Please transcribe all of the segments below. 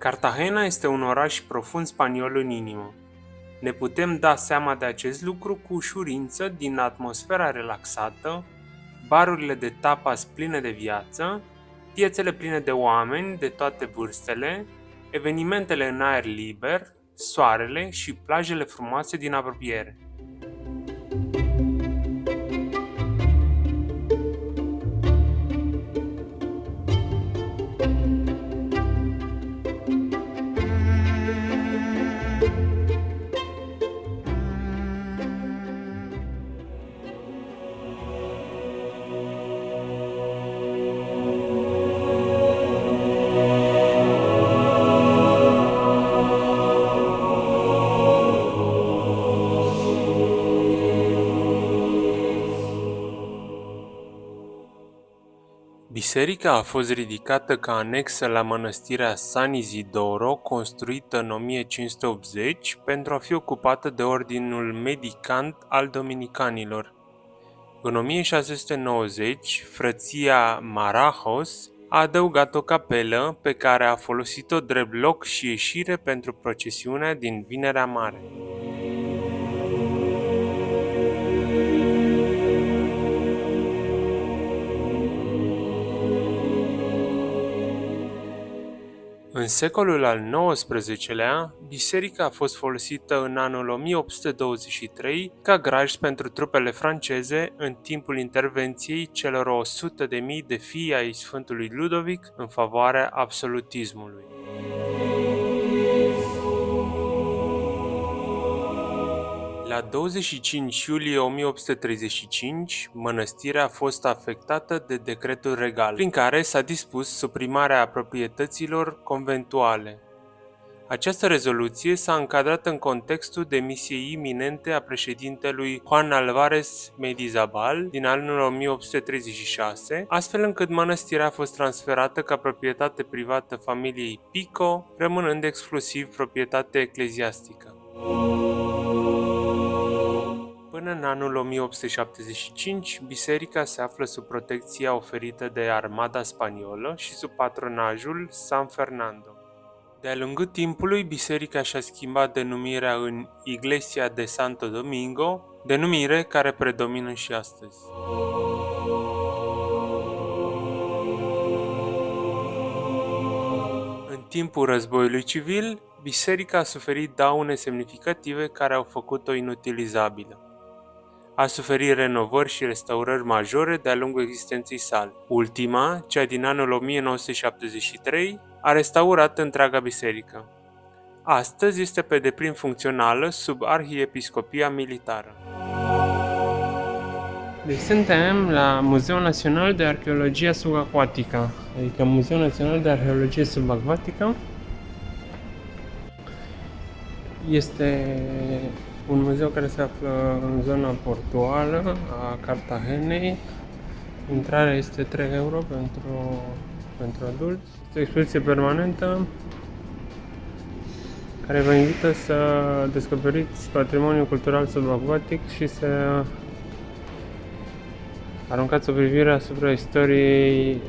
Cartagena este un oraș profund spaniol în inimă. Ne putem da seama de acest lucru cu ușurință din atmosfera relaxată, barurile de tapas pline de viață, piețele pline de oameni de toate vârstele, evenimentele în aer liber, soarele și plajele frumoase din apropiere. Biserica a fost ridicată ca anexă la mănăstirea San Isidoro, construită în 1580 pentru a fi ocupată de ordinul medicant al dominicanilor. În 1690, frăția Marajos a adăugat o capelă pe care a folosit-o drept loc și ieșire pentru procesiunea din Vinerea Mare. În secolul al XIX-lea, biserica a fost folosită în anul 1823 ca graj pentru trupele franceze în timpul intervenției celor 100.000 de fii ai Sfântului Ludovic în favoarea absolutismului. La 25 iulie 1835, mănăstirea a fost afectată de decretul regal, prin care s-a dispus suprimarea proprietăților conventuale. Această rezoluție s-a încadrat în contextul demisiei iminente a președintelui Juan Álvarez Mendizábal din anul 1836, astfel încât mănăstirea a fost transferată ca proprietate privată familiei Pico, rămânând exclusiv proprietate ecleziastică. Până în anul 1875, biserica se află sub protecția oferită de armada spaniolă și sub patronajul San Fernando. De-a lungul timpului, biserica și-a schimbat denumirea în Iglesia de Santo Domingo, denumire care predomină și astăzi. În timpul războiului civil, biserica a suferit daune semnificative care au făcut-o inutilizabilă. A suferit renovări și restaurări majore de-a lungul existenței sale. Ultima, cea din anul 1973, a restaurat întreaga biserică. Astăzi este pe deplin funcțională sub arhiepiscopia militară. Deci suntem la Muzeul Național de Arheologie Subacuatică, adică Muzeul Național de Arheologie Subacuatică. Este un muzeu care se află în zona portuară a Cartagenei. Intrarea este 3 euro pentru adulți. Este o expoziție permanentă care vă invită să descoperiți patrimoniul cultural subacuatic și să aruncați o privire asupra istoriei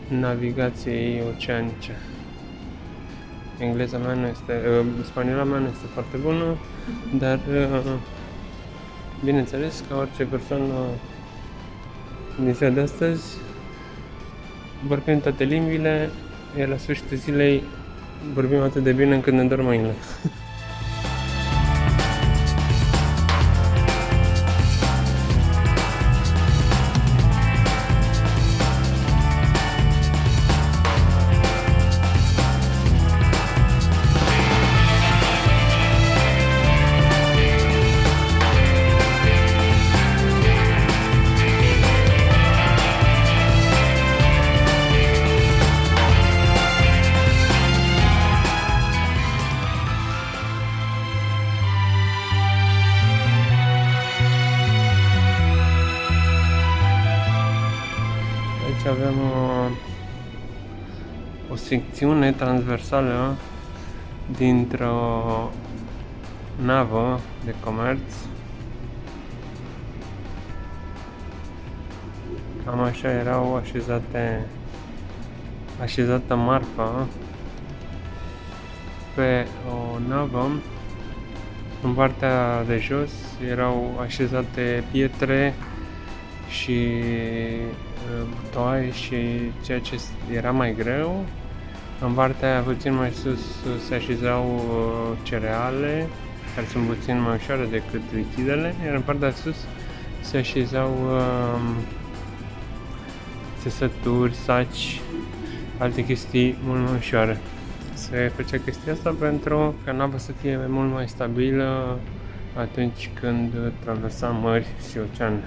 navigației oceanice. Spaniola mea nu este foarte bună, dar bineînțeles, ca orice persoană din ziua de astăzi, vorbim toate limbile, iar la sfârșitul zilei vorbim atât de bine încât ne dor mâinile. Aici avem o secțiune transversală dintr-o navă de comerț. Cam așa erau așezate așezată marfa pe o navă. În partea de jos erau așezate pietre și butoaie și ceea ce era mai greu. În partea aia puțin mai sus se așezau cereale, care sunt puțin mai ușoare decât lichidele, iar în partea de sus se așezau țesături, saci, alte chestii mult mai ușoare. Se făcea chestia asta pentru ca nava să fie mult mai stabilă atunci când traversa mări și oceane.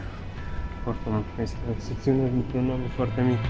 Oricum, este o secțiune dintr-o navă foarte mică.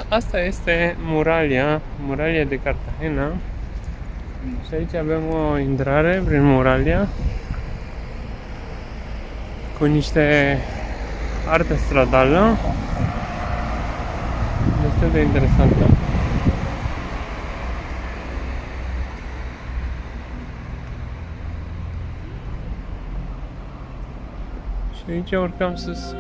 Asta este muralia de Cartagena. Și aici avem o intrare prin muralia cu niște artă stradală destul de interesantă. Și aici urcăm sus.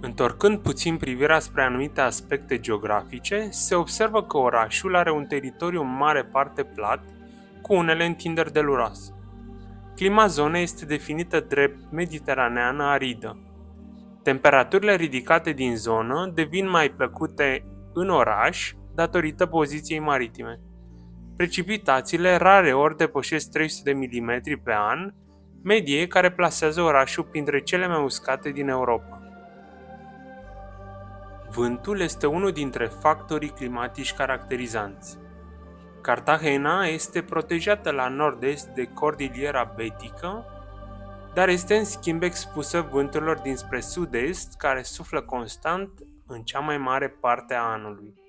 Întorcând puțin privirea spre anumite aspecte geografice, se observă că orașul are un teritoriu în mare parte plat, cu unele întinderi deluroase. Clima zonei este definită drept mediteraneană aridă. Temperaturile ridicate din zonă devin mai plăcute în oraș datorită poziției maritime. Precipitațiile rareori depășesc 300 de mm pe an, medie care plasează orașul printre cele mai uscate din Europa. Vântul este unul dintre factorii climatici caracterizanți. Cartagena este protejată la nord-est de Cordillera Betică, dar este în schimb expusă vânturilor dinspre sud-est, care suflă constant în cea mai mare parte a anului.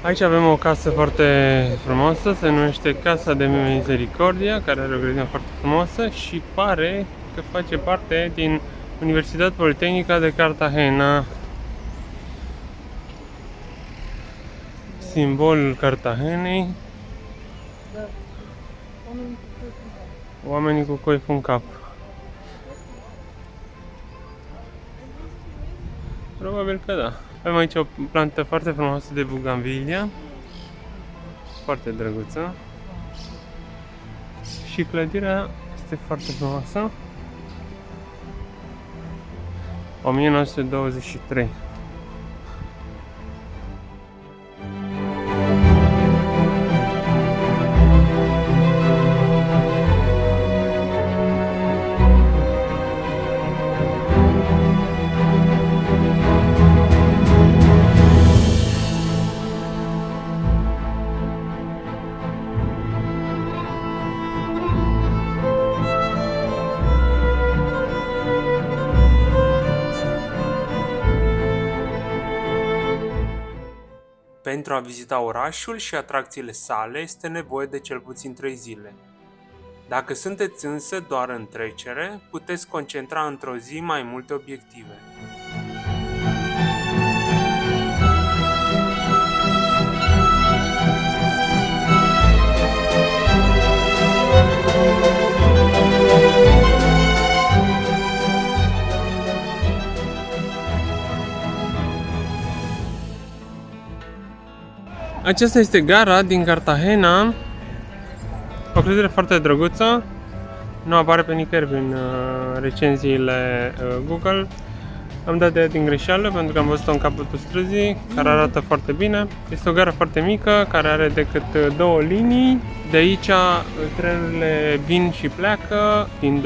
Aici avem o casă foarte frumoasă, se numește Casa de Misericordia, care are o grădină foarte frumoasă și pare că face parte din Universitatea Politehnică de Cartagena. Simbolul Cartagenei. Oamenii cu coif în cap. Probabil că da. Avem aici o plantă foarte frumoasă de buganvilia, foarte drăguță, și clădirea este foarte frumoasă, 1923. Pentru a vizita orașul și atracțiile sale este nevoie de cel puțin 3 zile. Dacă sunteți însă doar în trecere, puteți concentra într-o zi mai multe obiective. Aceasta este gara din Cartagena, o clădire foarte drăguță, nu apare pe nicăieri prin recenziile Google. Am dat de ea din greșeală pentru că am văzut-o în capătul străzii, care arată foarte bine. Este o gară foarte mică, care are decât 2 linii. De aici trenurile vin și pleacă, fiind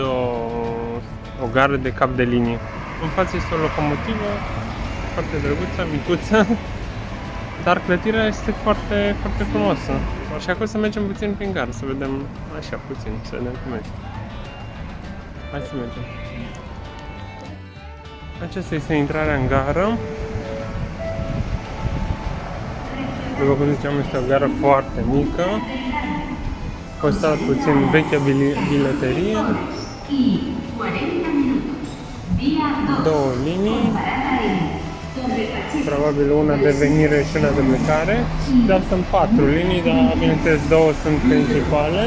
o gară de cap de linie. În față este o locomotivă foarte drăguță, micuță. Dar clădirea este foarte, foarte frumoasă. Și acum să mergem puțin prin gară, să vedem așa puțin, să vedem cum este. Hai să mergem. Aceasta este intrarea în gară. După cum ziceam, este o gară foarte mică. Constat puțin vechea bileterie. 2 linii. Probabil una de venire și una de plecare, dar sunt 4 linii, dar bineînțeles 2 sunt principale.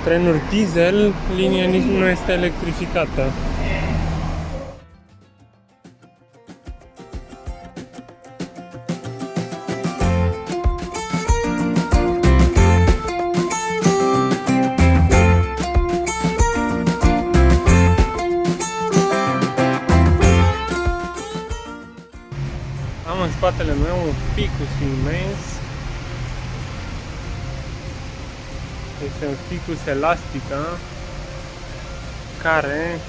Trenuri diesel, linia nici nu este electrificată. Am în spatele meu un ficus imens. Este un ficus elastică care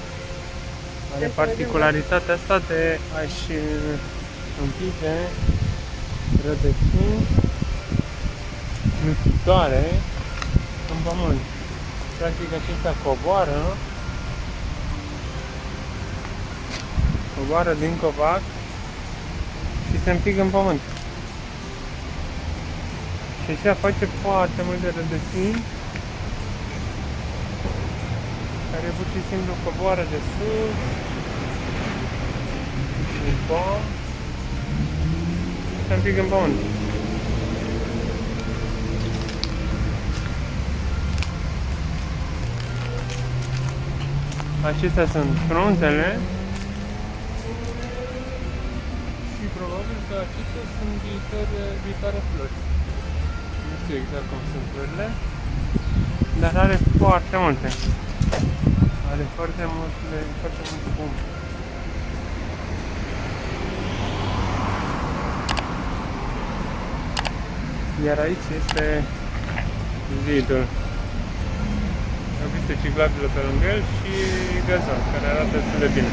are particularitatea asta de a-și un pic de rădăcini nuchitoare în pământ. Practic acestea coboară din copac și se împing în pământ. Și așa face foarte multe rădăcini care pur și simplu coboară de sus în pom și se împing în pământ. Acestea sunt frunzele și probabil că acestea sunt viitoare flori. Nu știu exact cum sunt florile, dar are foarte multe. Are foarte multe pom. Iar aici este zidul. O pistă ciclabilă pe lângă el și gazon, care arată destul de bine.